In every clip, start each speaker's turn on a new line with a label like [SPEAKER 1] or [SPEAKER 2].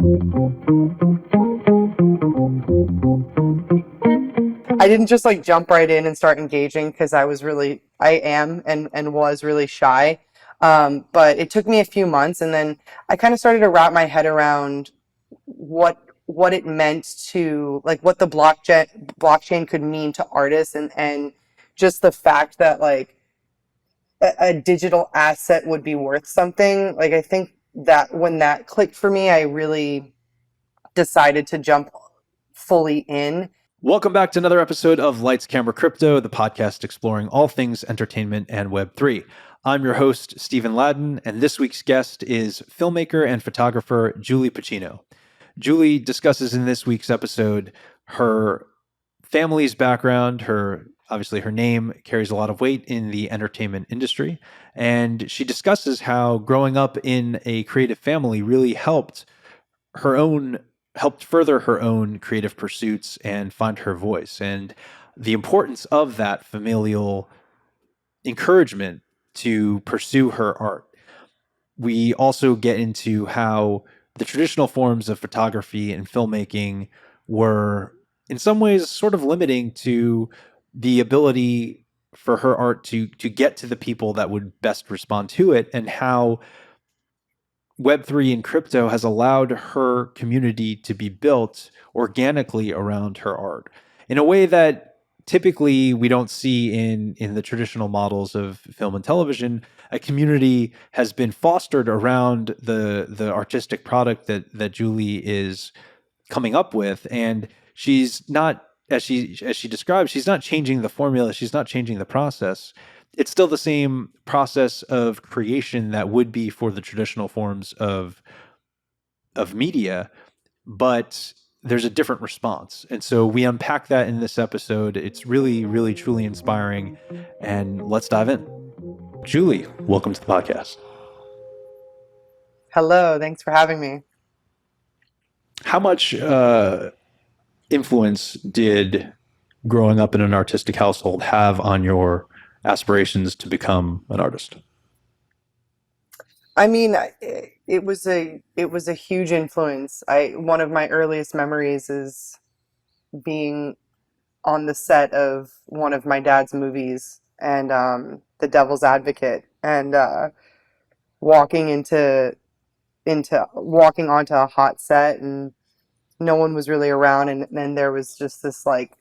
[SPEAKER 1] I didn't just like jump right in and start engaging because I am and was really shy. But it took me a few months, and then I kind of started to wrap my head around what it meant to like what the blockchain could mean to artists, and just the fact that like a digital asset would be worth something. Like I think that when that clicked for me, I really decided to jump fully in.
[SPEAKER 2] Welcome back to another episode of Lights, Camera, Crypto, the podcast exploring all things entertainment and Web3. I'm your host, Stephen Ladden, and this week's guest is filmmaker and photographer Julie Pacino. Julie discusses in this week's episode her family's background. Obviously her name carries a lot of weight in the entertainment industry, and she discusses how growing up in a creative family really helped further her own creative pursuits and find her voice, and the importance of that familial encouragement to pursue her art. We also get into how the traditional forms of photography and filmmaking were in some ways sort of limiting to the ability for her art to get to the people that would best respond to it, and how Web3 and crypto has allowed her community to be built organically around her art in a way that typically we don't see in the traditional models of film and television. A community has been fostered around the artistic product that Julie is coming up with, and she's not, as she describes, she's not changing the formula, she's not changing the process. It's still the same process of creation that would be for the traditional forms of media, but there's a different response. And so we unpack that in this episode. It's really, really, truly inspiring. And let's dive in. Julie, welcome to the podcast.
[SPEAKER 1] Hello, thanks for having me.
[SPEAKER 2] How much influence did growing up in an artistic household have on your aspirations to become an artist?
[SPEAKER 1] I mean, it was a huge influence. One of my earliest memories is being on the set of one of my dad's movies, and The Devil's Advocate, and walking walking onto a hot set, and no one was really around, and then there was just this like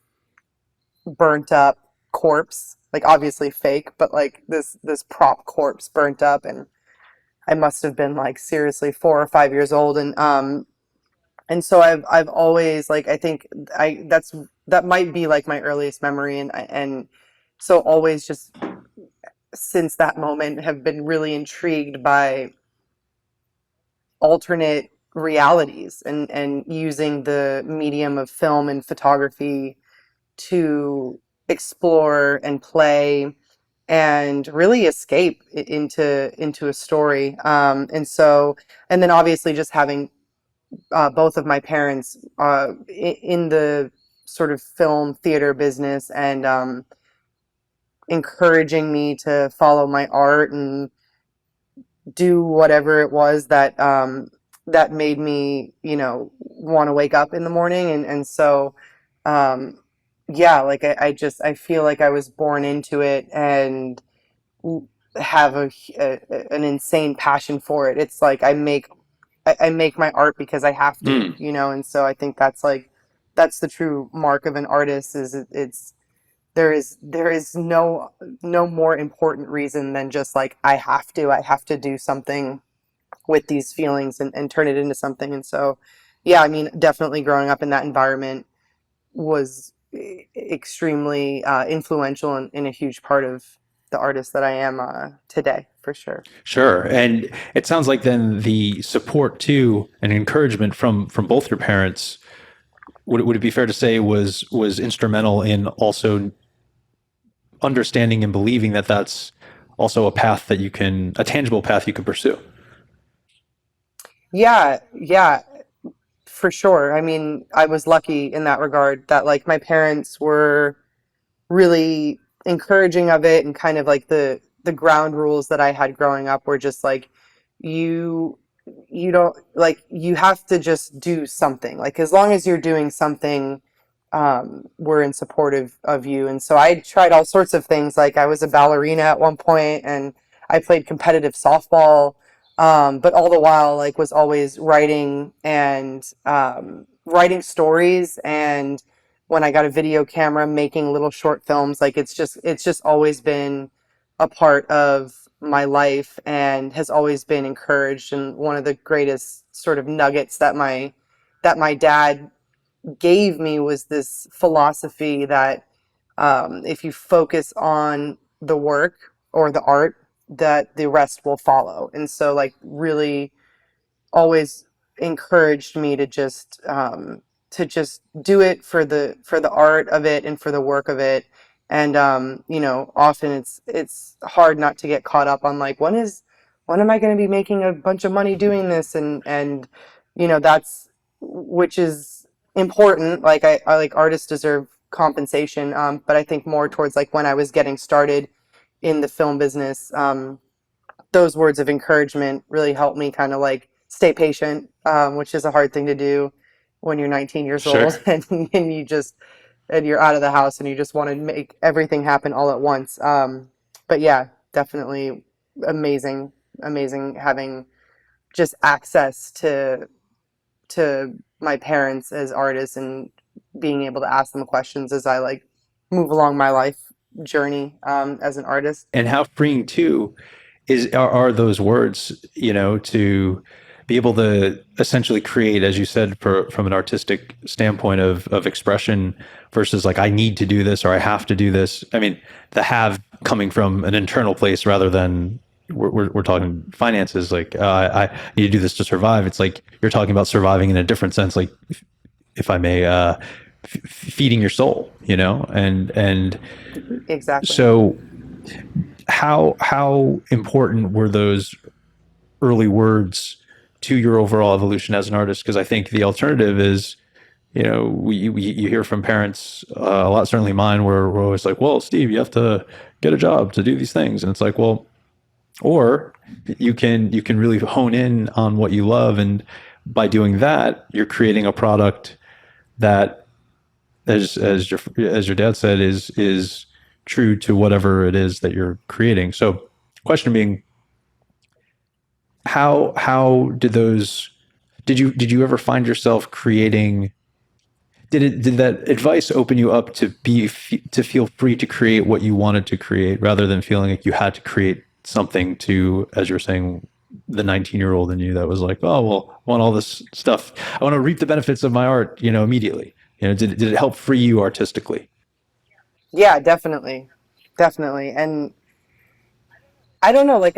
[SPEAKER 1] burnt up corpse, like obviously fake, but like this prop corpse burnt up, and I must have been like seriously 4 or 5 years old, and so I've always like, I think that might be like my earliest memory, and so always just since that moment have been really intrigued by alternate realities, and using the medium of film and photography to explore and play and really escape into a story. And then obviously just having both of my parents in the sort of film theater business, and encouraging me to follow my art and do whatever it was that made me, want to wake up in the morning. And so yeah, like I feel like I was born into it and have an insane passion for it. It's like I make my art because I have to, and so I think that's the true mark of an artist, is there is no more important reason than just like I have to do something with these feelings, and turn it into something. And so yeah, I mean, definitely growing up in that environment was extremely influential, in a huge part of the artist that I am today, for sure.
[SPEAKER 2] Sure. And it sounds like then the support too and encouragement from both your parents, would it be fair to say was instrumental in also understanding and believing that that's also a tangible path you can pursue?
[SPEAKER 1] Yeah, for sure. I mean, I was lucky in that regard that like my parents were really encouraging of it, and kind of like the ground rules that I had growing up were just like, you you don't like you have to just do something. Like as long as you're doing something, we're in support of you. And so I tried all sorts of things. Like I was a ballerina at one point, and I played competitive softball. But all the while, like was always writing and writing stories. And when I got a video camera, making little short films. Like it's just always been a part of my life and has always been encouraged. And one of the greatest sort of nuggets that my dad gave me was this philosophy that if you focus on the work or the art, that the rest will follow. And so, like, really always encouraged me to just do it for the art of it and for the work of it. And often it's hard not to get caught up on like when am I going to be making a bunch of money doing this, and that's which is important. Like I like artists deserve compensation, but I think more towards like when I was getting started in the film business, those words of encouragement really helped me kind of like stay patient, which is a hard thing to do when you're 19 years
[SPEAKER 2] Sure.
[SPEAKER 1] old and and you're out of the house and you just want to make everything happen all at once. But yeah, definitely amazing, amazing having just access to my parents as artists and being able to ask them questions as I like move along my life journey as an artist.
[SPEAKER 2] And how freeing too are those words, to be able to essentially create, as you said, from an artistic standpoint of expression versus like I need to do this or I have to do this. I mean, the have coming from an internal place rather than we're talking finances. Like I need to do this to survive. It's like you're talking about surviving in a different sense. Like if I may, feeding your soul, and
[SPEAKER 1] Exactly.
[SPEAKER 2] so how important were those early words to your overall evolution as an artist? Because I think the alternative is, you hear from parents a lot, certainly mine, where we're always like, well, Steve, you have to get a job to do these things. And it's like, well, or you can really hone in on what you love. And by doing that, you're creating a product that, as your dad said, is true to whatever it is that you're creating. So, question being, how did you ever find yourself creating? Did that advice open you up to feel free to create what you wanted to create rather than feeling like you had to create something to, as you're saying, the 19-year-old in you that was like, oh well, I want all this stuff. I want to reap the benefits of my art, immediately. Did it help free you artistically?
[SPEAKER 1] Yeah, definitely. Definitely. And I don't know, like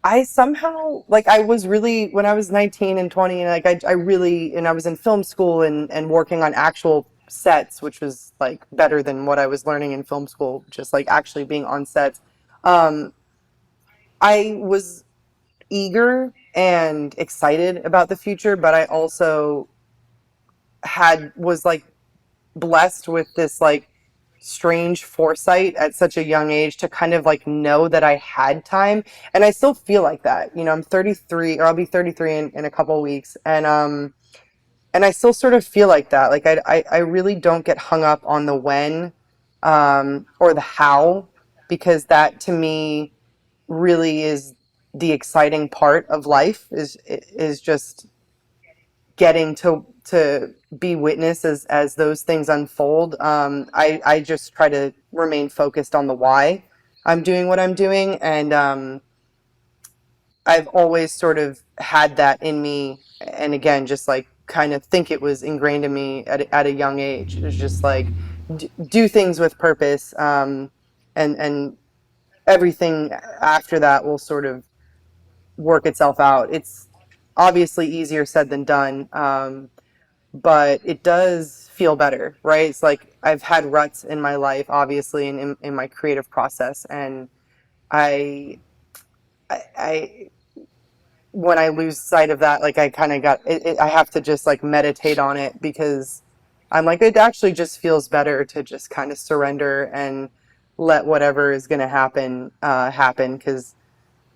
[SPEAKER 1] I somehow like I was really when I was 19 and 20 and like I really and I was in film school and working on actual sets, which was like better than what I was learning in film school, just like actually being on sets. Um, I was eager and excited about the future, but I also had was like blessed with this like strange foresight at such a young age to kind of like know that I had time. And I still feel like that. I'm 33 or I'll be 33 in a couple of weeks. And I still sort of feel like that. Like I really don't get hung up on the when or the how, because that to me really is the exciting part of life is just getting to be witness as those things unfold. I just try to remain focused on the why I'm doing what I'm doing, and I've always sort of had that in me. And again, just like kind of think it was ingrained in me at a young age. It was just like do things with purpose, and everything after that will sort of work itself out. It's obviously easier said than done. But it does feel better, right? It's like I've had ruts in my life, obviously, and in my creative process, and I, I when I lose sight of that, like I kind of I have to just like meditate on it because I'm like it actually just feels better to just kind of surrender and let whatever is going to happen happen because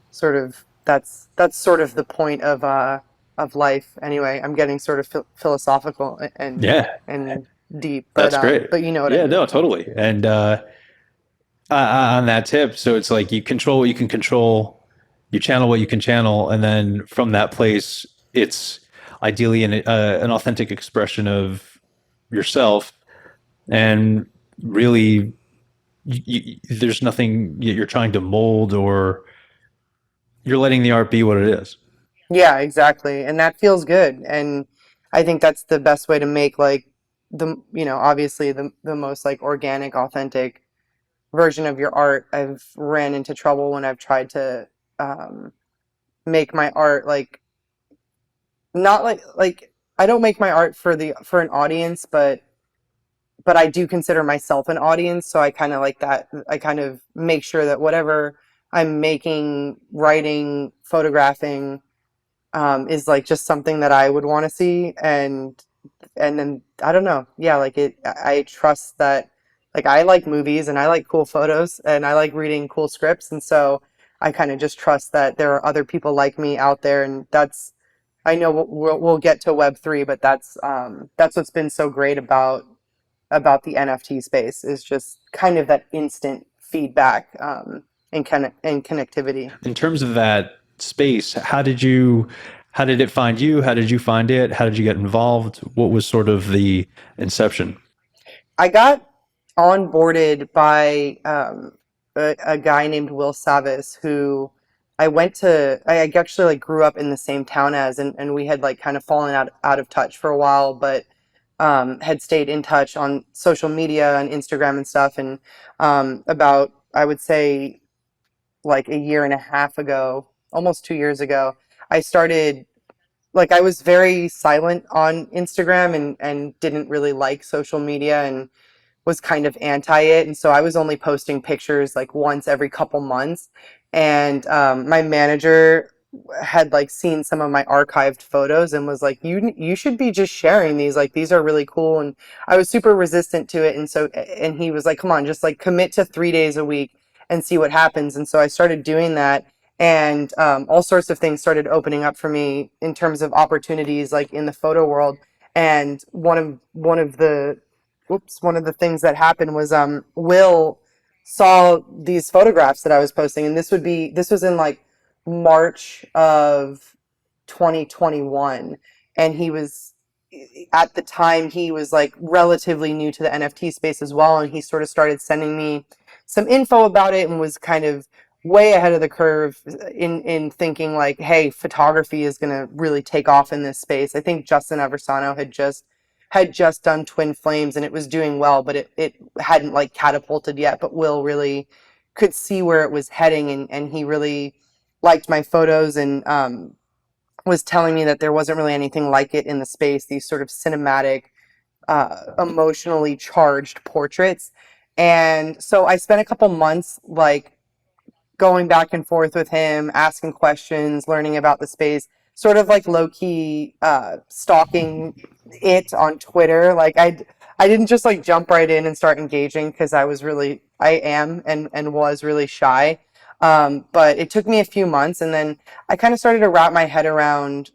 [SPEAKER 1] sort of. that's sort of the point of life anyway. I'm getting sort of philosophical
[SPEAKER 2] Yeah,
[SPEAKER 1] and deep,
[SPEAKER 2] that's great.
[SPEAKER 1] but you know what I
[SPEAKER 2] Yeah,
[SPEAKER 1] mean.
[SPEAKER 2] no, totally. And on that tip, so it's like you control what you can control, you channel what you can channel, and then from that place, it's ideally an authentic expression of yourself. And really, there's nothing you're trying to mold, or you're letting the art be what it is.
[SPEAKER 1] Yeah, exactly. And that feels good. And I think that's the best way to make like obviously the most like organic, authentic version of your art. I've ran into trouble when I've tried to um, make my art like not like I don't make my art for an audience, but I do consider myself an audience, so I kind of like that. I kind of make sure that whatever I'm making, writing, photographing is like just something that I would want to see, and then I don't know, yeah, like it. I trust that, like I like movies and I like cool photos and I like reading cool scripts, and so I kind of just trust that there are other people like me out there, and that's I know we'll get to Web3, but that's what's been so great about the NFT space is just kind of that instant feedback and connectivity.
[SPEAKER 2] In terms of that space, how did it find you? How did you find it? How did you get involved? What was sort of the inception?
[SPEAKER 1] I got onboarded by a guy named Will Savis who I actually like grew up in the same town as, and we had like kind of fallen out of touch for a while, but had stayed in touch on social media and Instagram and stuff. And about, I would say, like a year and a half ago, almost 2 years ago, I started like I was very silent on Instagram and didn't really like social media and was kind of anti it, and so I was only posting pictures like once every couple months. And my manager had like seen some of my archived photos and was like, "You should be just sharing these. Like these are really cool." And I was super resistant to it, and he was like, "Come on, just like commit to 3 days a week and see what happens." And so I started doing that. And all sorts of things started opening up for me in terms of opportunities, like in the photo world. And one of the things that happened was Will saw these photographs that I was posting, and this was in like March of 2021, and he was at the time he was like relatively new to the NFT space as well, and he sort of started sending me some info about it and was kind of way ahead of the curve in thinking like, hey, photography is going to really take off in this space. I think Justin Aversano had just done Twin Flames and it was doing well, but it hadn't like catapulted yet. But Will really could see where it was heading, and he really liked my photos and was telling me that there wasn't really anything like it in the space, these sort of cinematic, emotionally charged portraits. And so I spent a couple months like going back and forth with him, asking questions, learning about the space, sort of like low key stalking it on Twitter. Like I didn't just like jump right in and start engaging because I am and was really shy. But it took me a few months, and then I kind of started to wrap my head around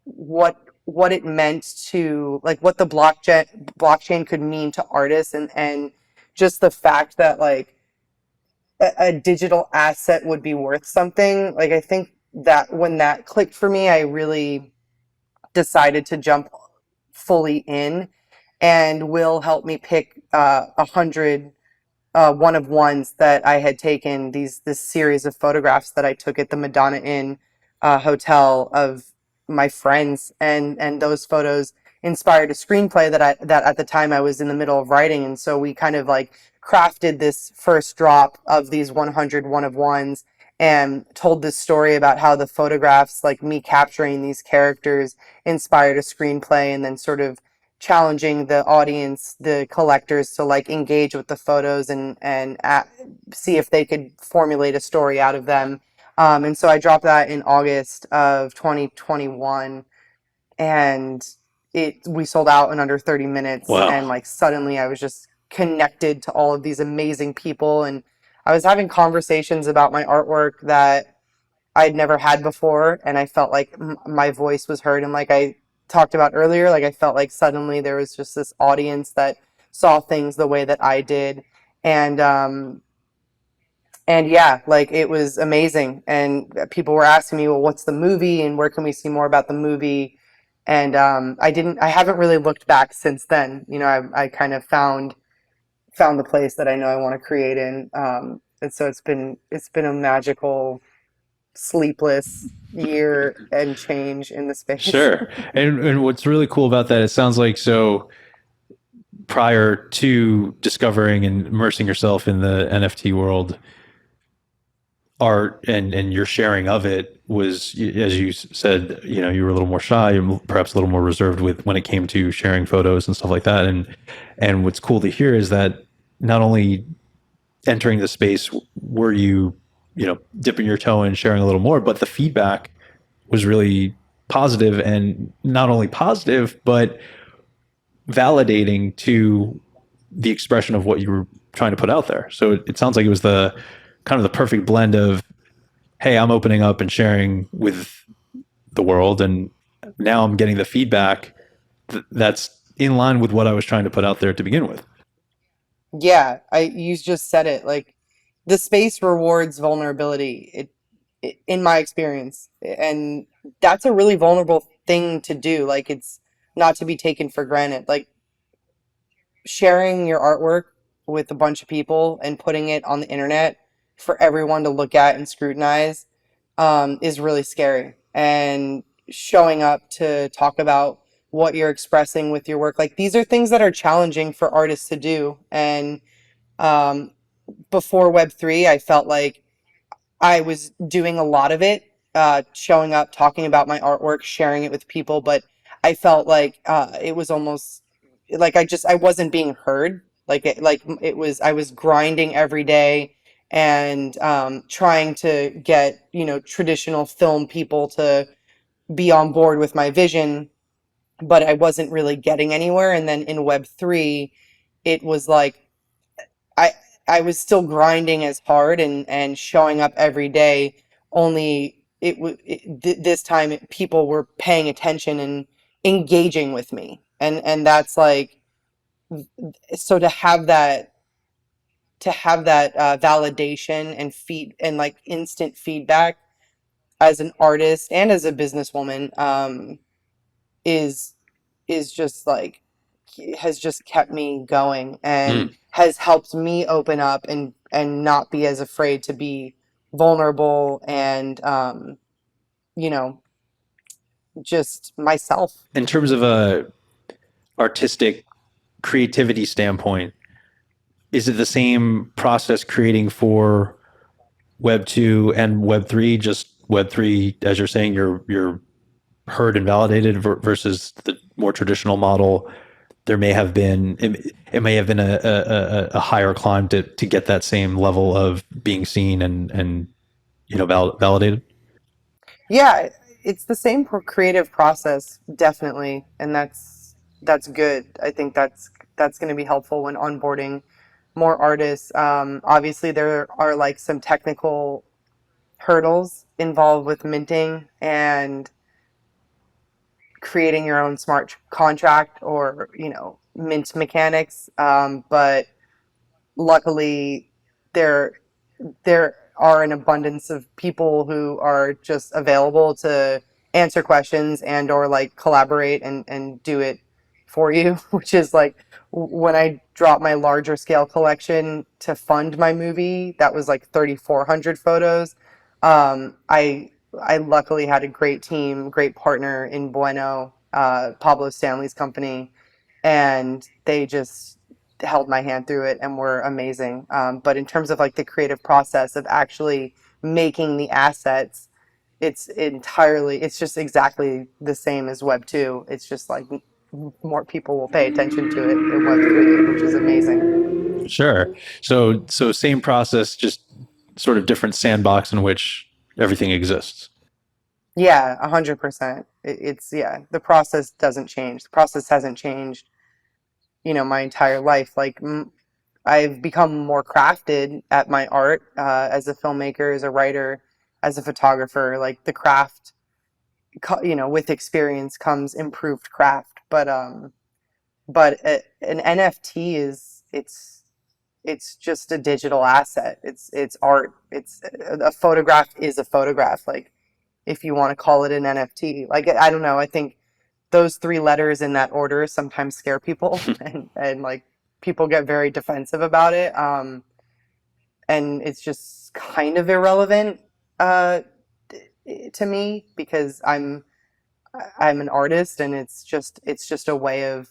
[SPEAKER 1] what it meant to like what the blockchain could mean to artists, and just the fact that like a digital asset would be worth something. Like I think that when that clicked for me, I really decided to jump fully in, and Will help me pick 100 one of ones that I had taken this series of photographs that I took at the Madonna Inn hotel of my friends, and those photos inspired a screenplay that at the time I was in the middle of writing, and so we kind of like crafted this first drop of these 100 one of ones and told this story about how the photographs, like me capturing these characters, inspired a screenplay, and then sort of challenging the audience, the collectors, to like engage with the photos and see if they could formulate a story out of them. And so I dropped that in August of 2021, and it we sold out in under 30 minutes. And
[SPEAKER 2] Wow.
[SPEAKER 1] like suddenly, I was just connected to all of these amazing people, and I was having conversations about my artwork that I'd never had before, and I felt like my voice was heard. And like I talked about earlier, like I felt like suddenly there was just this audience that saw things the way that I did, and and yeah, like it was amazing. And people were asking me, well, what's the movie, and where can we see more about the movie? And I haven't really looked back since then. You know, I kind of found the place that I know I want to create in. And so it's been a magical, sleepless year and change in the space.
[SPEAKER 2] Sure. And what's really cool about that, it sounds like so prior to discovering and immersing yourself in the NFT world, art and your sharing of it was, as you said, you know, you were a little more shy, perhaps a little more reserved with when it came to sharing photos and stuff like that. And what's cool to hear is that not only entering the space were you, you know, dipping your toe and sharing a little more, but the feedback was really positive, and not only positive, but validating to the expression of what you were trying to put out there. So it sounds like it was the kind of the perfect blend of, hey, I'm opening up and sharing with the world, and now I'm getting the feedback that's in line with what I was trying to put out there to begin with.
[SPEAKER 1] Yeah, you just said it. Like the space rewards vulnerability. In my experience, and that's a really vulnerable thing to do. Like it's not to be taken for granted. Like sharing your artwork with a bunch of people and putting it on the internet for everyone to look at and scrutinize is really scary. And showing up to talk about what you're expressing with your work, like these are things that are challenging for artists to do. And um, before Web3, I felt like I was doing a lot of it, showing up, talking about my artwork, sharing it with people, but I felt like it was almost like I wasn't being heard. I was grinding every day and trying to get, you know, traditional film people to be on board with my vision, but I wasn't really getting anywhere. And then in Web3, it was like I I was still grinding as hard and showing up every day. Only this time people were paying attention and engaging with me, and that's like so to have that validation and feed and like instant feedback as an artist and as a businesswoman is is just like has just kept me going and
[SPEAKER 2] Mm.
[SPEAKER 1] has helped me open up and not be as afraid to be vulnerable and you know, just myself.
[SPEAKER 2] In terms of a artistic creativity standpoint, is it the same process creating for Web 2 and Web 3? Just Web 3, as you're saying, you're heard and validated versus the more traditional model. There may have been it may have been a higher climb to get that same level of being seen and you know validated.
[SPEAKER 1] Yeah, it's the same creative process, definitely, and that's good. I think that's going to be helpful when onboarding more artists. Obviously, there are like some technical hurdles involved with minting and creating your own smart contract or, you know, mint mechanics. But luckily, there there are an abundance of people who are just available to answer questions and or like collaborate and do it for you, which is like when I dropped my larger scale collection to fund my movie that was like 3,400 photos. I luckily had a great team, great partner in Bueno, Pablo Stanley's company, and they just held my hand through it and were amazing. But in terms of like the creative process of actually making the assets, it's just exactly the same as Web 2. It's just like more people will pay attention to it in Web 3, which is amazing.
[SPEAKER 2] Sure. So same process, just sort of different sandbox in which everything exists.
[SPEAKER 1] Yeah, 100%. Yeah, the process doesn't change. The process hasn't changed, you know, my entire life. Like I've become more crafted at my art as a filmmaker, as a writer, as a photographer. Like the craft, with experience comes improved craft. An NFT it's just a digital asset. It's art. It's a photograph is a photograph. Like if you want to call it an NFT, like I don't know. I think those three letters in that order sometimes scare people, and like people get very defensive about it. And it's just kind of irrelevant uh, to me because I'm an artist, and it's just a way of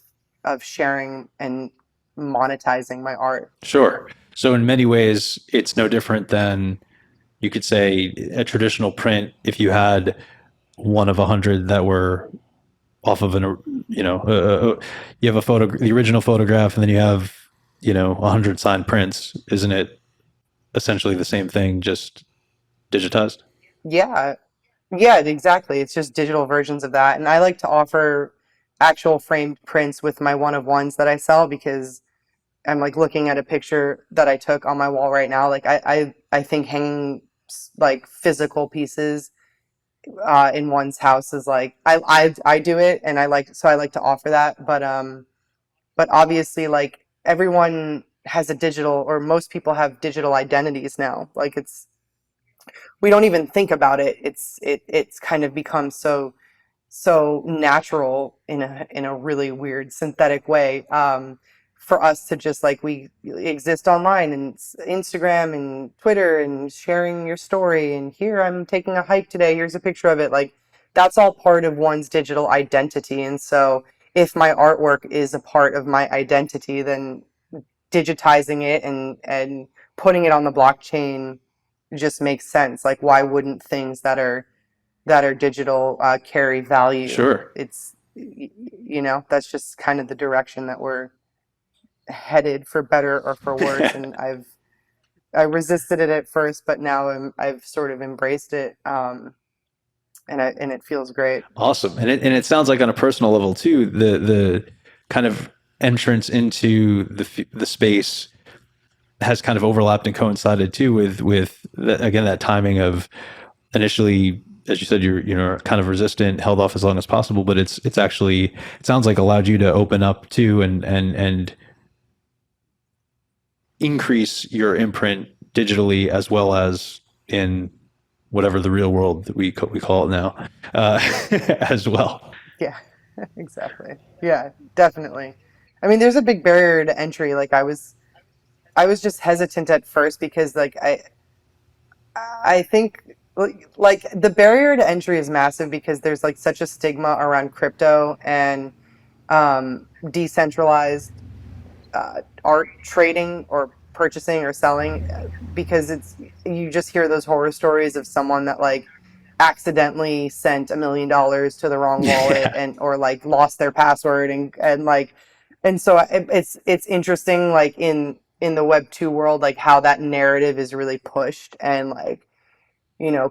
[SPEAKER 1] sharing and monetizing my art.
[SPEAKER 2] Sure. So in many ways, it's no different than you could say a traditional print. If you had one of 100 that were off of you have a photo, the original photograph, and then you have 100 signed prints. Isn't it essentially the same thing, just digitized?
[SPEAKER 1] Yeah, yeah, exactly. It's just digital versions of that, and I like to offer actual framed prints with my one of ones that I sell because I'm like looking at a picture that I took on my wall right now. Like I think hanging like physical pieces in one's house is like I do it, and I like to offer that. But obviously, like everyone has a digital, or most people have digital identities now. Like we don't even think about it. It's kind of become so natural in a really weird synthetic way, for us to just like we exist online and Instagram and Twitter and sharing your story, and here I'm taking a hike today, here's a picture of it. Like that's all part of one's digital identity, and so if my artwork is a part of my identity, then digitizing it and putting it on the blockchain just makes sense. Like why wouldn't things that are digital carry value?
[SPEAKER 2] Sure.
[SPEAKER 1] That's just kind of the direction that we're headed, for better or for worse. And I resisted it at first, but now I've sort of embraced it, and it feels great.
[SPEAKER 2] Awesome. And it sounds like on a personal level too, the kind of entrance into the space has kind of overlapped and coincided too with again that timing of initially, as you said, you're kind of resistant, held off as long as possible, but it's actually, it sounds like, allowed you to open up to and increase your imprint digitally as well as in whatever the real world that we call it now, as well.
[SPEAKER 1] Yeah, exactly. Yeah, definitely. I mean, there's a big barrier to entry. Like I was just hesitant at first because like I think like the barrier to entry is massive because there's like such a stigma around crypto and decentralized art trading or purchasing or selling, because you just hear those horror stories of someone that like accidentally sent $1 million to the wrong wallet,
[SPEAKER 2] Yeah.
[SPEAKER 1] and or like lost their password, and like, and so it's interesting, like in the Web 2 world, like how that narrative is really pushed, and like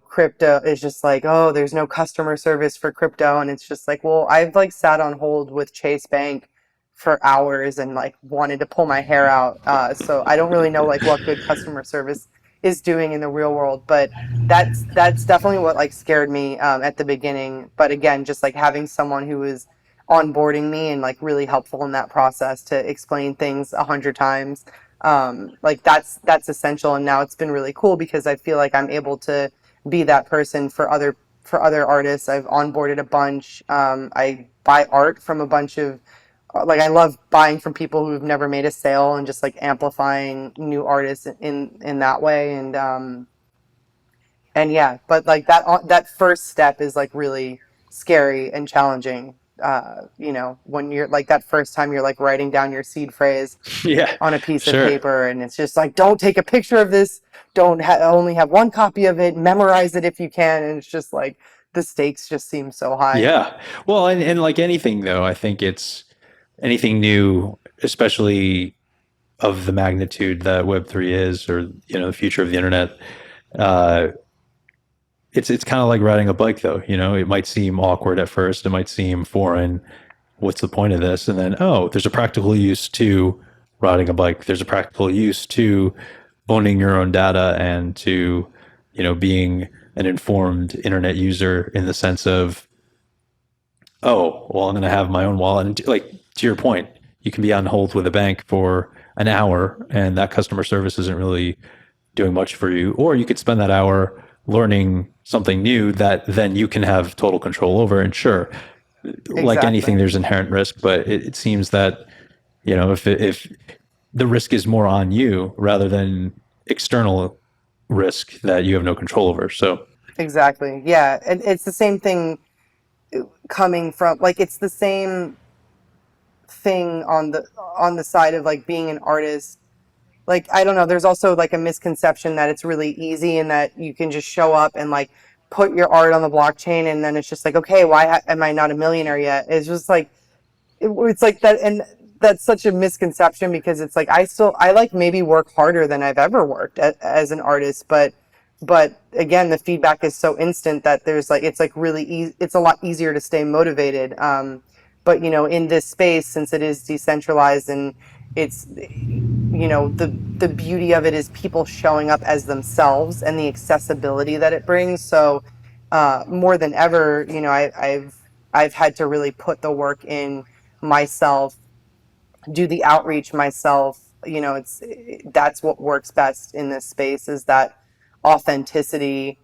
[SPEAKER 1] crypto is just like, oh, there's no customer service for crypto. And it's just like, well, I've like sat on hold with Chase Bank for hours and like wanted to pull my hair out. So I don't really know like what good customer service is doing in the real world, but that's definitely what like scared me at the beginning. But again, just like having someone who was onboarding me and like really helpful in that process to explain things 100 times, like that's essential. And now it's been really cool because I feel like I'm able to be that person for other artists. I've onboarded a bunch. I buy art from a bunch of like I love buying from people who've never made a sale and just like amplifying new artists in that way. And yeah, but like that first step is like really scary and challenging. When you're like that first time you're like writing down your seed phrase
[SPEAKER 2] Yeah.
[SPEAKER 1] on a piece of
[SPEAKER 2] Sure.
[SPEAKER 1] paper, and it's just like, don't take a picture of this, don't only have one copy of it, memorize it if you can. And it's just like the stakes just seem so high.
[SPEAKER 2] Yeah. Well, and like anything though, I think it's anything new, especially of the magnitude that Web3 is, or the future of the internet. Uh, it's kind of like riding a bike, though. It might seem awkward at first. It might seem foreign. What's the point of this? And then, oh, there's a practical use to riding a bike. There's a practical use to owning your own data and to being an informed internet user in the sense of, oh, well, I'm going to have my own wallet. And like to your point, you can be on hold with a bank for an hour and that customer service isn't really doing much for you. Or you could spend that hour learning something new that then you can have total control over. And sure, like
[SPEAKER 1] Exactly.
[SPEAKER 2] anything, there's inherent risk, but it seems that, if the risk is more on you rather than external risk that you have no control over. So,
[SPEAKER 1] Exactly. Yeah. And it's the same thing coming from, like, it's the same thing on the side of like being an artist. Like, I don't know, there's also like a misconception that it's really easy and that you can just show up and like put your art on the blockchain and then it's just like, okay, am I not a millionaire yet? It's just like it's like that. And that's such a misconception because it's like I like maybe work harder than I've ever worked as an artist, but again, the feedback is so instant that there's like it's like really easy, it's a lot easier to stay motivated. But in this space, since it is decentralized and it's the beauty of it is people showing up as themselves and the accessibility that it brings. So more than ever, I've had to really put the work in myself, do the outreach myself. That's what works best in this space is that authenticity.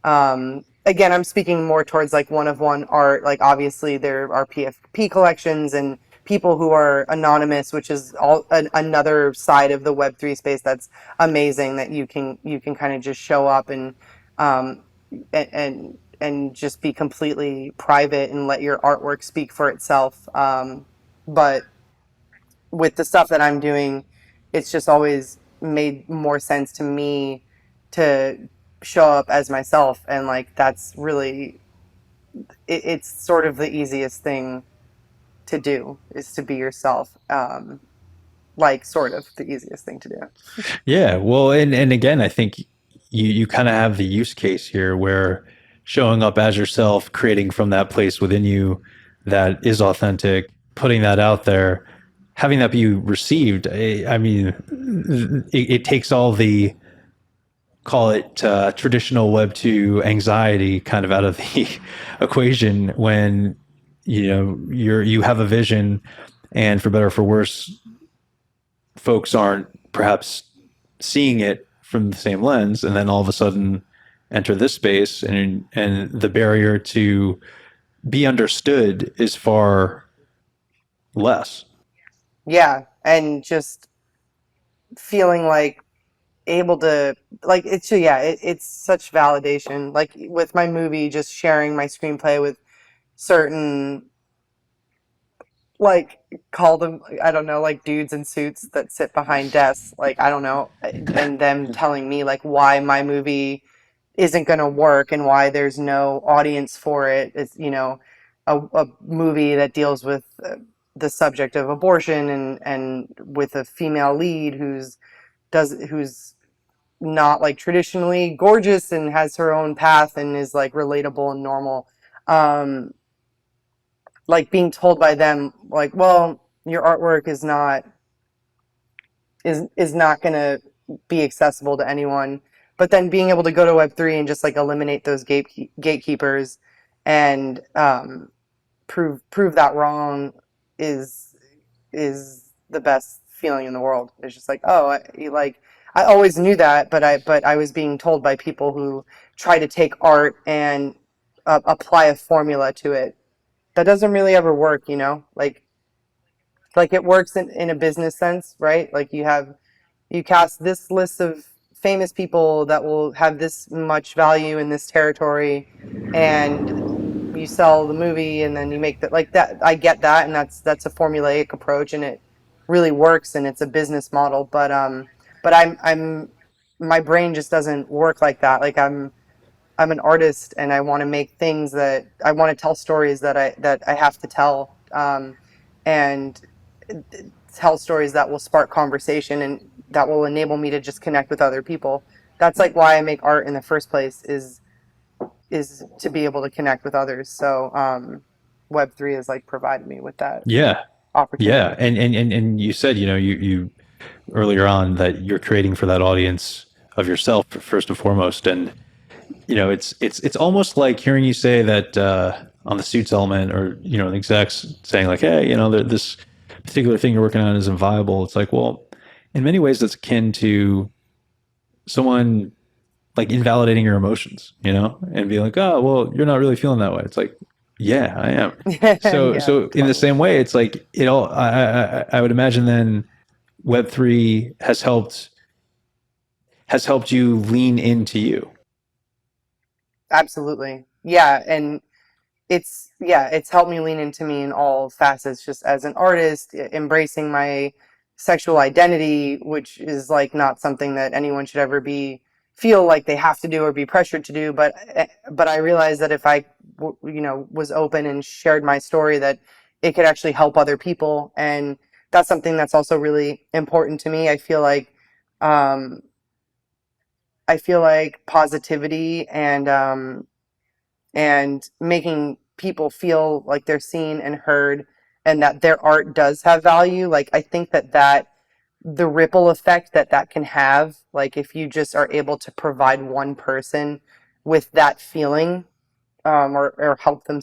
[SPEAKER 1] Again, I'm speaking more towards like one of one art. Like obviously there are PFP collections and people who are anonymous, which is another side of the Web3 space that's amazing. That you can kind of just show up um, and just be completely private and let your artwork speak for itself. But with the stuff that I'm doing, it's just always made more sense to me to show up as myself. And like, that's really, it's sort of the easiest thing to do is to be yourself. Like sort of the easiest thing to do.
[SPEAKER 2] yeah, well, and again, I think you kind of have the use case here where showing up as yourself, creating from that place within you that is authentic, putting that out there, having that be received. I mean, it takes all the, call it traditional Web 2 anxiety kind of out of the equation when you have a vision, and for better or for worse, folks aren't perhaps seeing it from the same lens, and then all of a sudden enter this space, and the barrier to be understood is far less.
[SPEAKER 1] Yeah. And just feeling like able to like it's such validation like with my movie, just sharing my screenplay with certain, like, call them, I don't know, like dudes in suits that sit behind desks, like I don't know, and them telling me like why my movie isn't going to work and why there's no audience for it. It's a movie that deals with the subject of abortion and with a female lead who's not like traditionally gorgeous and has her own path and is like relatable and normal. Um, like being told by them like, well, your artwork is not going to be accessible to anyone. But then being able to go to Web3 and just like eliminate those gatekeepers and prove that wrong is is the best feeling in the world. It's just like, oh, I always knew that, but I was being told by people who try to take art and apply a formula to it that doesn't really ever work. Like it works in a business sense, right? Like you cast this list of famous people that will have this much value in this territory, and you sell the movie, and then you make that like that. I get that, and that's a formulaic approach, and it really works, and it's a business model. But I'm my brain just doesn't work like that. Like I'm an artist, and I want to make things that I want to tell stories that I have to tell, and tell stories that will spark conversation and that will enable me to just connect with other people. That's like why I make art in the first place is to be able to connect with others. So Web3 has like provided me with that
[SPEAKER 2] Yeah, yeah,
[SPEAKER 1] opportunity.
[SPEAKER 2] and you said you earlier on that you're creating for that audience of yourself first and foremost, and it's almost like hearing you say that on the suits element, or the execs saying like, hey, this particular thing you're working on isn't viable. It's like, well, in many ways, that's akin to someone like invalidating your emotions, and being like, oh, well, you're not really feeling that way. It's like, yeah, I am. So,
[SPEAKER 1] Yeah,
[SPEAKER 2] so in the
[SPEAKER 1] totally.
[SPEAKER 2] same way, it's like it all. I would imagine then Web3 has helped you lean into you.
[SPEAKER 1] Absolutely. Yeah, and it's helped me lean into me in all facets, just as an artist, embracing my sexual identity, which is like not something that anyone should ever be feel like they have to do or be pressured to do. But I realized that if I was open and shared my story, that it could actually help other people, and that's something that's also really important to me. Um, I feel like positivity and making people feel like they're seen and heard and that their art does have value. Like, I think that the ripple effect that can have, like if you just are able to provide one person with that feeling, or help them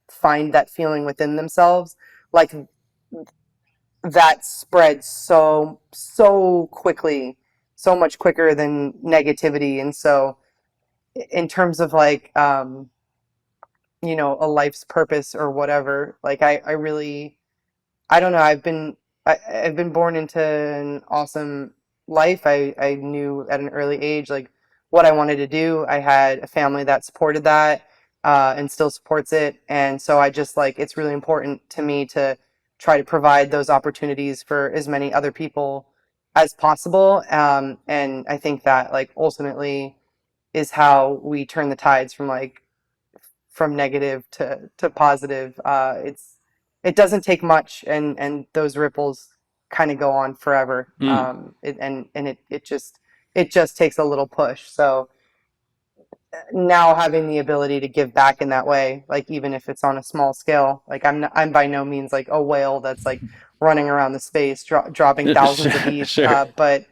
[SPEAKER 1] find that feeling within themselves, like that spreads so quickly, so much quicker than negativity. And so in terms of like a life's purpose or whatever, like I really, I don't know. I've been born into an awesome life. I knew at an early age like what I wanted to do. I had a family that supported that, and still supports it. And so I just like, it's really important to me to try to provide those opportunities for as many other people as possible. And I think that like ultimately is how we turn the tides from negative to positive. It doesn't take much, and those ripples kind of go on forever.
[SPEAKER 2] Mm.
[SPEAKER 1] It just takes a little push. So now having the ability to give back in that way, like even if it's on a small scale, like I'm by no means like a whale that's like running around the space dropping thousands of ETH,
[SPEAKER 2] Sure.
[SPEAKER 1] but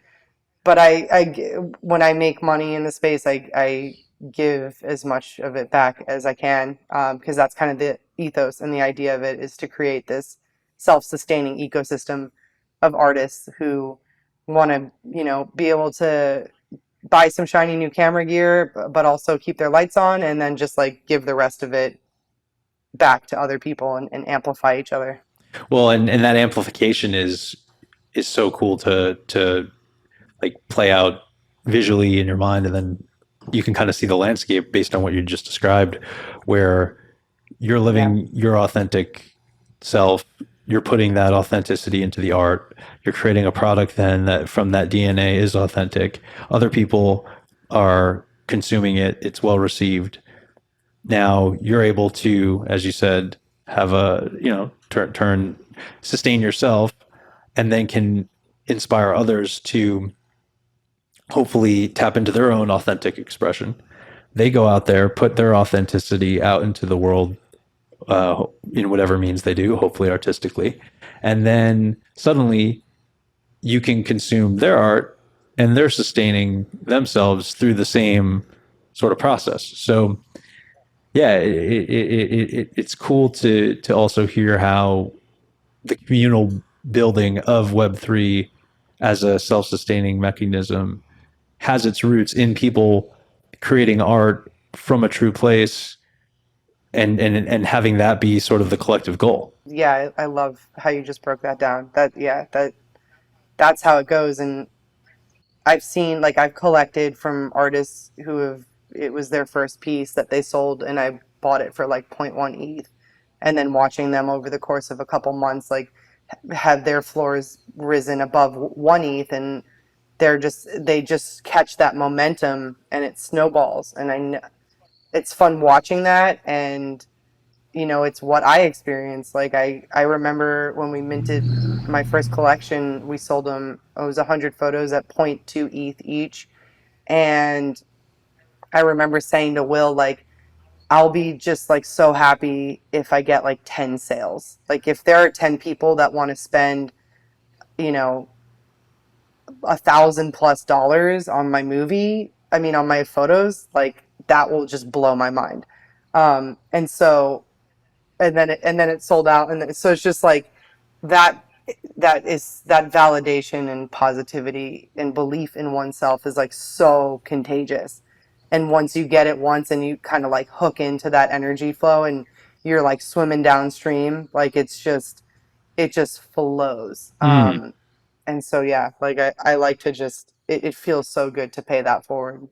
[SPEAKER 1] when I make money in the space, I give as much of it back as I can, because that's kind of the ethos and the idea of it is to create this self-sustaining ecosystem of artists who want to, be able to buy some shiny new camera gear, but also keep their lights on and then just like give the rest of it back to other people and amplify each other.
[SPEAKER 2] Well, and that amplification is so cool to like play out visually in your mind, and then you can kind of see the landscape based on what you just described, where you're
[SPEAKER 1] Yeah.
[SPEAKER 2] living your authentic self. You're putting that authenticity into the art. You're creating a product then that from that DNA is authentic. Other people are consuming it. It's well received. Now you're able to, as you said, have a turn sustain yourself, and then can inspire others to hopefully tap into their own authentic expression. They go out there, put their authenticity out into the world, in whatever means they do, hopefully artistically, and then suddenly you can consume their art, and they're sustaining themselves through the same sort of process. So yeah, it's cool to also hear how the communal building of Web3 as a self-sustaining mechanism has its roots in people creating art from a true place, and having that be sort of the collective goal.
[SPEAKER 1] Yeah, I love how you just broke that down. That's how it goes. And I've collected from artists who have, it was their first piece that they sold and I bought it for like zero point 0.1 ETH, and then watching them over the course of a couple months like have their floors risen above 1 ETH, and they just catch that momentum and it snowballs. And it's fun watching that. And it's what I experienced. Like I remember when we minted my first collection, we sold them, it was 100 photos at zero point 0.2 ETH each. And I remember saying to Will, like, I'll be just like so happy if I get like 10 sales. Like if there are 10 people that want to spend, you know, $1,000+ on my movie, I mean, on my photos, like that will just blow my mind. And so, and then it sold out. And so it's just like that, that validation and positivity and belief in oneself is like so contagious. And once you get it once and you kind of like hook into that energy flow and you're like swimming downstream, like it just flows.
[SPEAKER 2] Mm,
[SPEAKER 1] And so, yeah, like I like to just, it feels so good to pay that forward.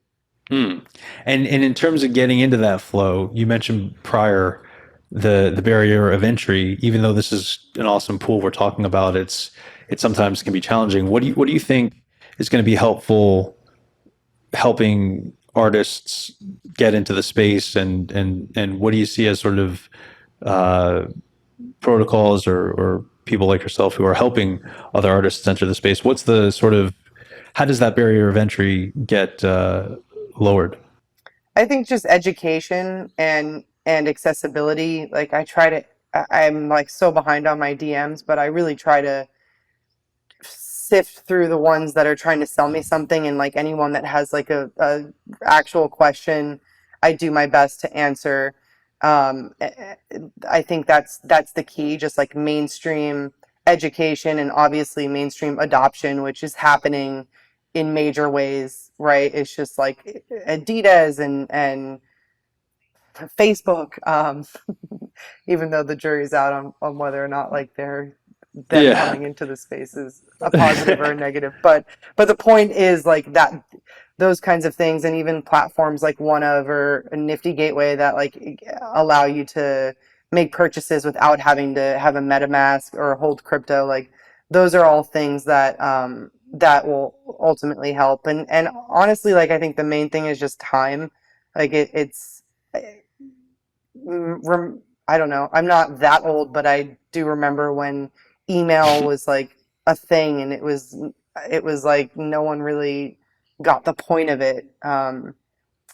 [SPEAKER 2] mm. And in terms of getting into that flow, you mentioned prior the barrier of entry. Even though this is an awesome pool we're talking about, it sometimes can be challenging. What do you think is going to be helpful helping artists get into the space, and what do you see as sort of uh, protocols or people like yourself who are helping other artists enter the space? What's the sort of how does that barrier of entry get lowered?
[SPEAKER 1] I think just education and accessibility. Like I try to, I'm like so behind on my DMs, but I really try to sift through the ones that are trying to sell me something, and like anyone that has like a actual question, I do my best to answer. I think that's the key, just like mainstream education and obviously mainstream adoption, which is happening in major ways, right? It's just like Adidas and Facebook, even though the jury's out on whether or not like them
[SPEAKER 2] Yeah.
[SPEAKER 1] coming into the space is a positive or a negative. But the point is like that those kinds of things, and even platforms like one of or a Nifty Gateway that like allow you to make purchases without having to have a MetaMask or hold crypto. Like those are all things that that will ultimately help. And honestly, like I think the main thing is just time. Like it's I don't know. I'm not that old, but I do remember when email was like a thing, and it was like no one really got the point of it. And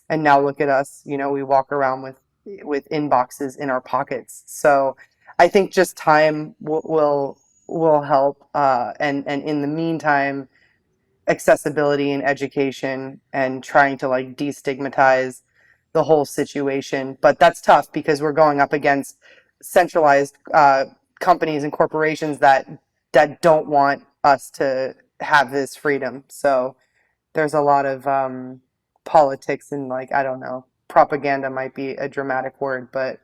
[SPEAKER 1] now look at us. You know, we walk around with inboxes in our pockets. So I think just time will help. And in the meantime, accessibility and education and trying to like destigmatize the whole situation. But that's tough because we're going up against centralized companies and corporations that don't want us to have this freedom. So there's a lot of politics and like I don't know, propaganda might be a dramatic word, but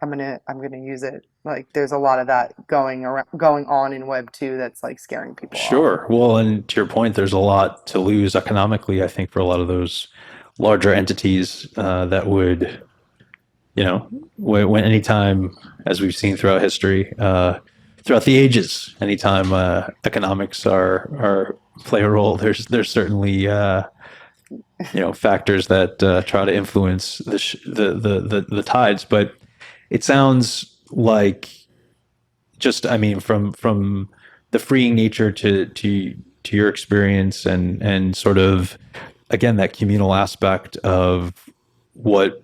[SPEAKER 1] I'm gonna use it. Like there's a lot of that going on in Web 2 that's like scaring people off.
[SPEAKER 2] Sure. Well, and to your point, there's a lot to lose economically, I think, for a lot of those larger entities that would, you know, when anytime, as we've seen throughout history, throughout the ages, anytime economics are play a role, there's certainly factors that try to influence the tides. But it sounds like just I mean from the freeing nature to your experience and sort of again that communal aspect of what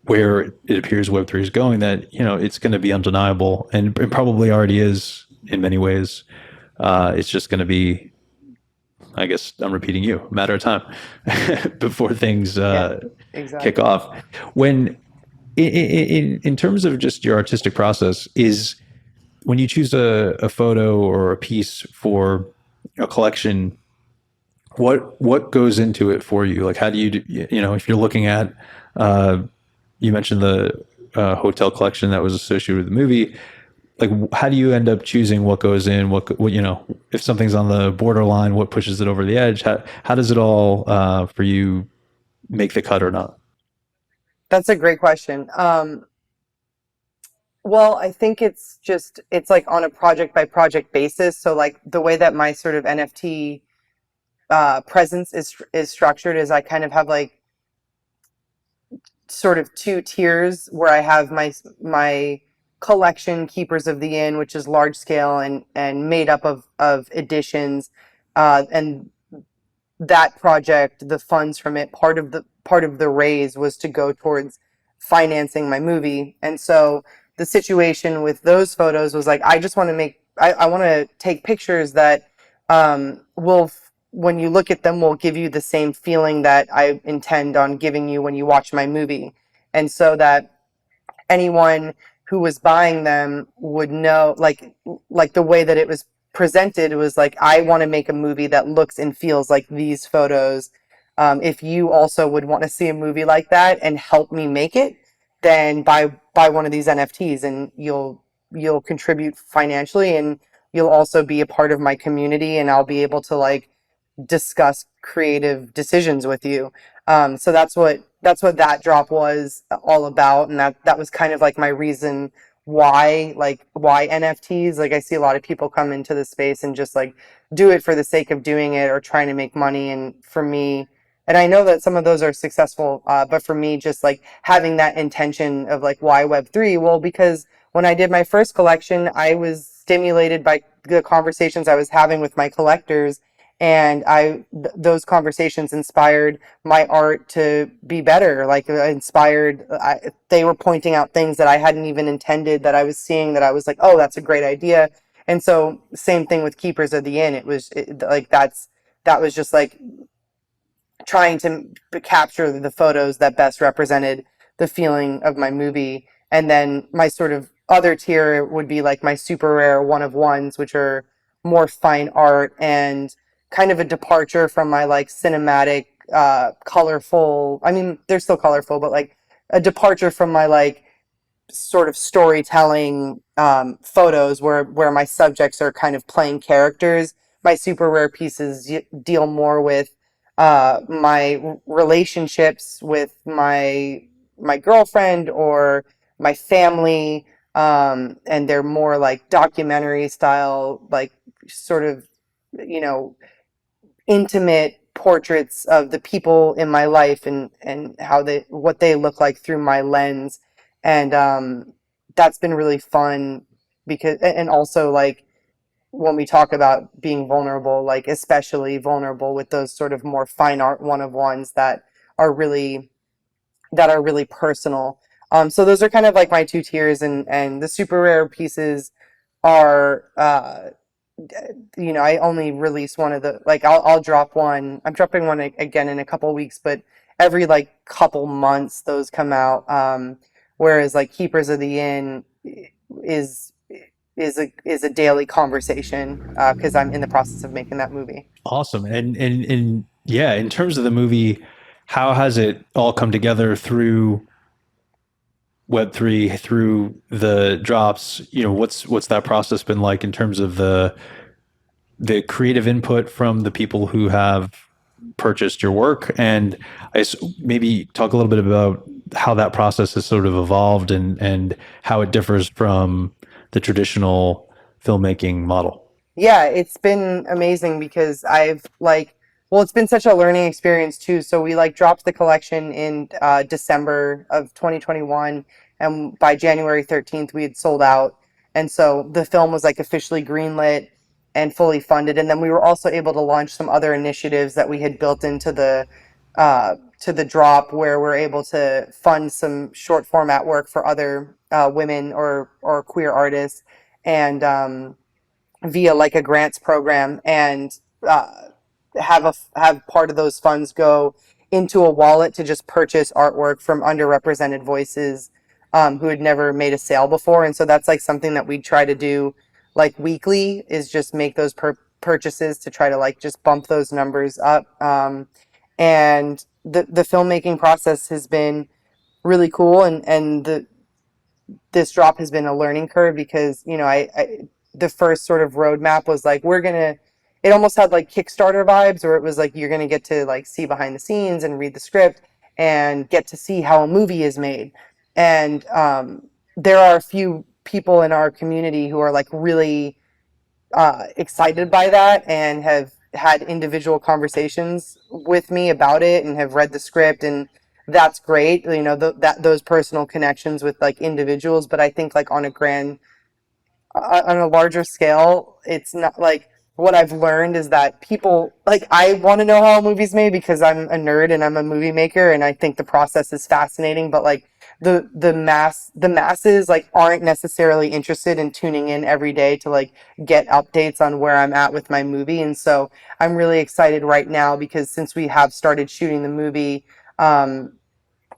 [SPEAKER 2] where it appears Web3 is going, that it's going to be undeniable, and it probably already is in many ways. It's just going to be, I guess I'm repeating you, a matter of time before things
[SPEAKER 1] Yeah,
[SPEAKER 2] kick
[SPEAKER 1] exactly.
[SPEAKER 2] off. When in terms of just your artistic process, is when you choose a photo or a piece for a collection, what goes into it for you? Like, how do if you're looking at, you mentioned the hotel collection that was associated with the movie. Like, how do you end up choosing what goes in? If something's on the borderline, what pushes it over the edge? How does it all for you make the cut or not?
[SPEAKER 1] That's a great question. Well, I think it's like on a project by project basis. So like the way that my sort of NFT presence is structured is I kind of have like sort of two tiers where I have my collection Keepers of the Inn, which is large scale and made up of editions, and that project, the funds from it, part of the raise was to go towards financing my movie. And so the situation with those photos was like, I just want to I want to take pictures that will when you look at them will give you the same feeling that I intend on giving you when you watch my movie. And so that anyone who was buying them would know, like the way that it was presented was like, I want to make a movie that looks and feels like these photos. If you also would want to see a movie like that and help me make it, then buy one of these NFTs, and you'll contribute financially, and you'll also be a part of my community, and I'll be able to like discuss creative decisions with you. So that's what that drop was all about, and that was kind of like my reason why NFTs. Like I see a lot of people come into the space and just like do it for the sake of doing it or trying to make money, and for me, and I know that some of those are successful, but for me, just like having that intention of like why Web3, well, because when I did my first collection, I was stimulated by the conversations I was having with my collectors, and those conversations inspired my art to be better. Like they were pointing out things that I hadn't even intended, that I was seeing, that I was like, oh, that's a great idea. And so same thing with Keepers of the Inn. Like that was just like trying to capture the photos that best represented the feeling of my movie. And then my sort of other tier would be like my super rare one of ones, which are more fine art and kind of a departure from my like cinematic, colorful. I mean, they're still colorful, but like a departure from my like sort of storytelling, photos where my subjects are kind of playing characters. My super rare pieces deal more with my relationships with my girlfriend or my family, and they're more like documentary style, like sort of, you know, intimate portraits of the people in my life, and what they look like through my lens. And that's been really fun, because and also like when we talk about being vulnerable, like especially vulnerable with those sort of more fine art one of ones are really that are really personal. So those are kind of like my two tiers, and the super rare pieces are, I only release one of the, like I'll drop one. I'm dropping one again in a couple weeks, but every like couple months those come out. Whereas like Keepers of the Inn is is a daily conversation, because I'm in the process of making that movie.
[SPEAKER 2] Awesome. And yeah, in terms of the movie, how has it all come together through Web3, through the drops? You know, what's that process been like in terms of the creative input from the people who have purchased your work? And maybe talk a little bit about how that process has sort of evolved, and how it differs from the traditional filmmaking model.
[SPEAKER 1] Yeah, it's been amazing because well, it's been such a learning experience too. So we like dropped the collection in December of 2021, and by January 13th, we had sold out. And so the film was like officially greenlit and fully funded. And then we were also able to launch some other initiatives that we had built into the drop, where we're able to fund some short format work for other women or queer artists, and via like a grants program, and have part of those funds go into a wallet to just purchase artwork from underrepresented voices, who had never made a sale before. And so that's like something that we try to do like weekly, is just make those purchases to try to like just bump those numbers up. And the filmmaking process has been really cool, and this drop has been a learning curve, because I the first sort of roadmap was like, it almost had like Kickstarter vibes, where it was like you're gonna get to like see behind the scenes and read the script and get to see how a movie is made. And there are a few people in our community who are like really excited by that, and have had individual conversations with me about it, and have read the script, and that's great. Those personal connections with like individuals. But I think like on a larger scale, it's not like, what I've learned is that people like, I want to know how a movie's made because I'm a nerd and I'm a movie maker, and I think the process is fascinating. But like the masses like aren't necessarily interested in tuning in every day to like get updates on where I'm at with my movie. And so I'm really excited right now because since we have started shooting the movie, um,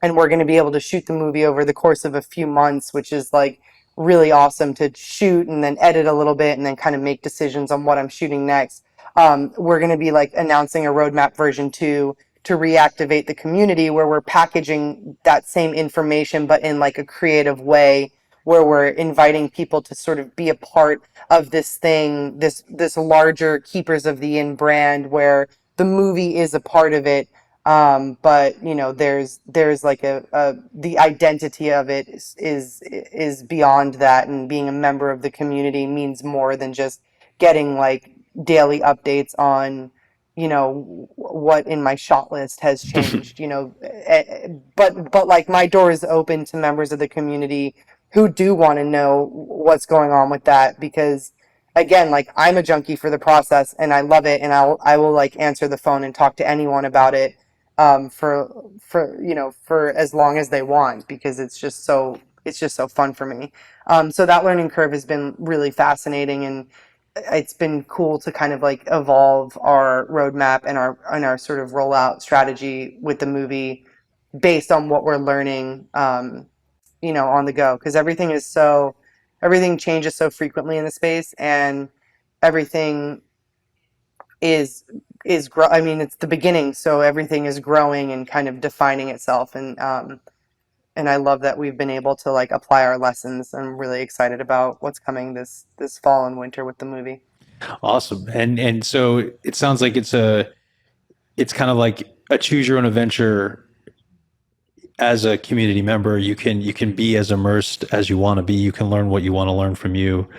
[SPEAKER 1] and we're going to be able to shoot the movie over the course of a few months, which is like really awesome to shoot and then edit a little bit and then kind of make decisions on what I'm shooting next. We're going to be like announcing a roadmap version 2 to reactivate the community, where we're packaging that same information but in like a creative way, where we're inviting people to sort of be a part of this thing, this larger Keepers of the Inn brand, where the movie is a part of it, but you know, there's like the identity of it is beyond that, and being a member of the community means more than just getting like daily updates on, you know, what in my shot list has changed, you know. But like my door is open to members of the community who do want to know what's going on with that, because again, like I'm a junkie for the process and I love it, and I will like answer the phone and talk to anyone about it, for you know, for as long as they want, because it's just so fun for me. So that learning curve has been really fascinating, and it's been cool to kind of like evolve our roadmap and our sort of rollout strategy with the movie based on what we're learning, you know, on the go, because everything changes so frequently in the space, and everything is I mean, it's the beginning, so everything is growing and kind of defining itself, and I love that we've been able to like apply our lessons. I'm really excited about what's coming this fall and winter with the movie.
[SPEAKER 2] Awesome. And so it sounds like it's kind of like a choose your own adventure. As a community member, you can be as immersed as you want to be. You can learn what you want to learn from you,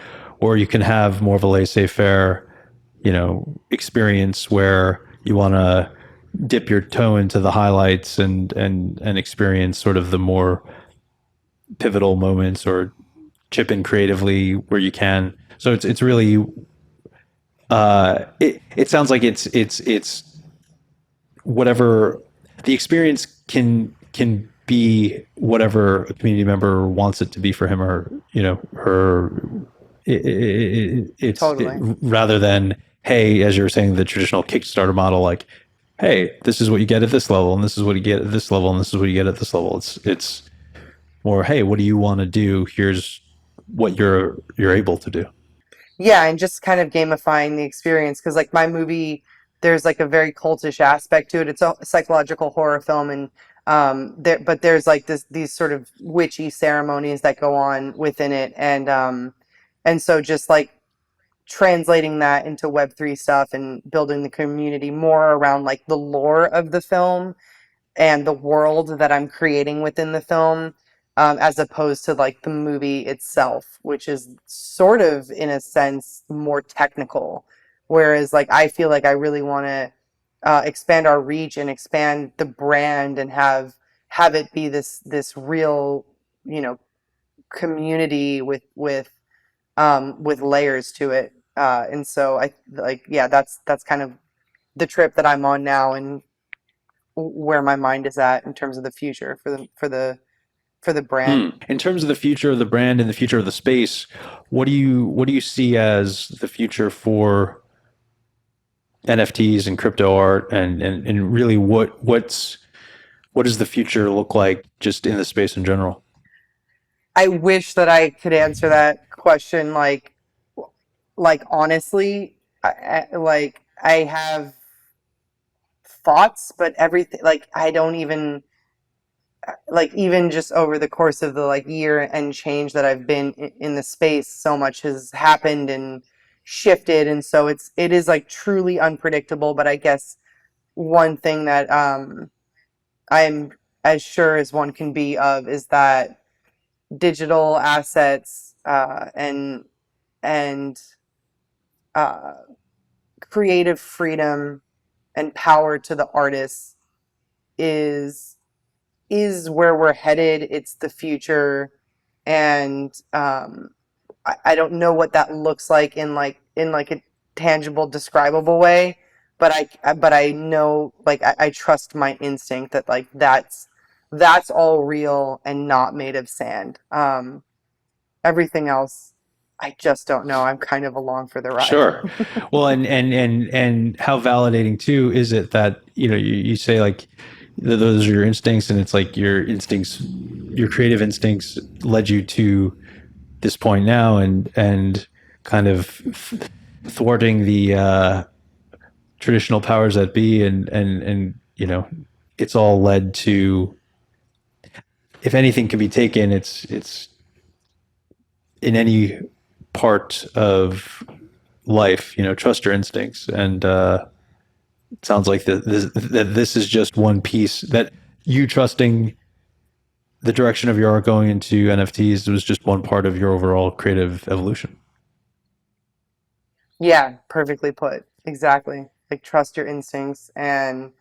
[SPEAKER 2] or you can have more of a laissez-faire, experience where you want to dip your toe into the highlights and experience sort of the more pivotal moments, or chip in creatively where you can. So it's really it sounds like it's whatever the experience can be whatever a community member wants it to be for him or her.
[SPEAKER 1] Totally.
[SPEAKER 2] Rather than, hey, as you were saying, the traditional Kickstarter model, like, hey, this is what you get at this level, and this is what you get at this level, and this is what you get at this level. It's more, hey, what do you want to do? Here's what you're able to do.
[SPEAKER 1] Yeah, and just kind of gamifying the experience, because like my movie, there's like a very cultish aspect to it. It's a psychological horror film, and but there's like these sort of witchy ceremonies that go on within it, and so just like translating that into Web3 stuff and building the community more around like the lore of the film and the world that I'm creating within the film, as opposed to like the movie itself, which is sort of, in a sense, more technical. Whereas, like, I feel like I really want to expand our reach and expand the brand and have it be this real, you know, community with layers to it. And so I like, yeah, that's kind of the trip that I'm on now, and where my mind is at in terms of the future for the brand.
[SPEAKER 2] In terms of the future of the brand and the future of the space, what do you see as the future for NFTs and crypto art, and really what does the future look like just in the space in general?
[SPEAKER 1] I wish that I could answer that question like honestly. Like I have thoughts, but everything, like I don't even, like, even just over the course of the like year and change that I've been in the space, so much has happened and shifted, and so it is like truly unpredictable. But I guess one thing that I'm as sure as one can be of is that digital assets, and uh, creative freedom and power to the artists is where we're headed. It's the future, and I don't know what that looks like in like a tangible, describable way, but I know, like I trust my instinct that like that's all real and not made of sand. Everything else, I just don't know. I'm kind of along for the ride.
[SPEAKER 2] Sure. Well, and how validating too is it that, you say like those are your instincts, and it's like your instincts, your creative instincts led you to this point now, and kind of thwarting the traditional powers that be, and it's all led to, if anything can be taken, it's in any part of life, trust your instincts. And it sounds like this is just one piece, that you trusting the direction of your art going into NFTs was just one part of your overall creative evolution.
[SPEAKER 1] Yeah, perfectly put. Exactly. Like trust your instincts and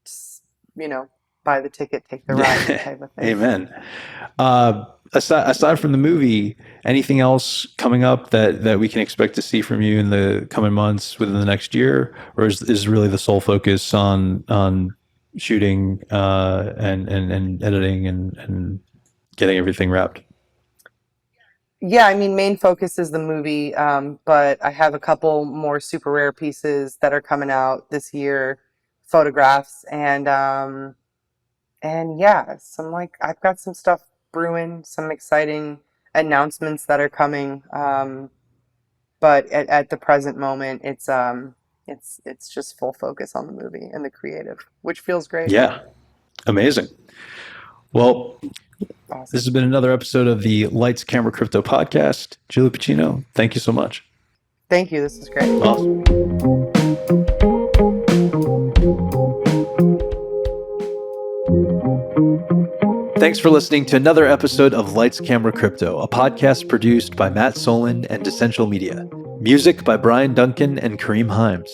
[SPEAKER 1] just, buy the ticket, take the ride type of thing.
[SPEAKER 2] Amen. Aside from the movie, anything else coming up that we can expect to see from you in the coming months, within the next year, or is really the sole focus on shooting and editing and getting everything wrapped?
[SPEAKER 1] Yeah, I mean, main focus is the movie, but I have a couple more super rare pieces that are coming out this year, photographs, and yeah, I've got some stuff brewing, some exciting announcements that are coming. But at the present moment, it's just full focus on the movie and the creative, which feels great.
[SPEAKER 2] Yeah, amazing. Well,
[SPEAKER 1] Awesome.
[SPEAKER 2] this has been another episode of the Lights Camera Crypto podcast. Julie Pacino, thank you so much.
[SPEAKER 1] Thank you. This is great.
[SPEAKER 2] Awesome. Thanks for listening to another episode of Lights Camera Crypto, a podcast produced by Matt Solon and Decential Media. Music by Brian Duncan and Kareem Himes.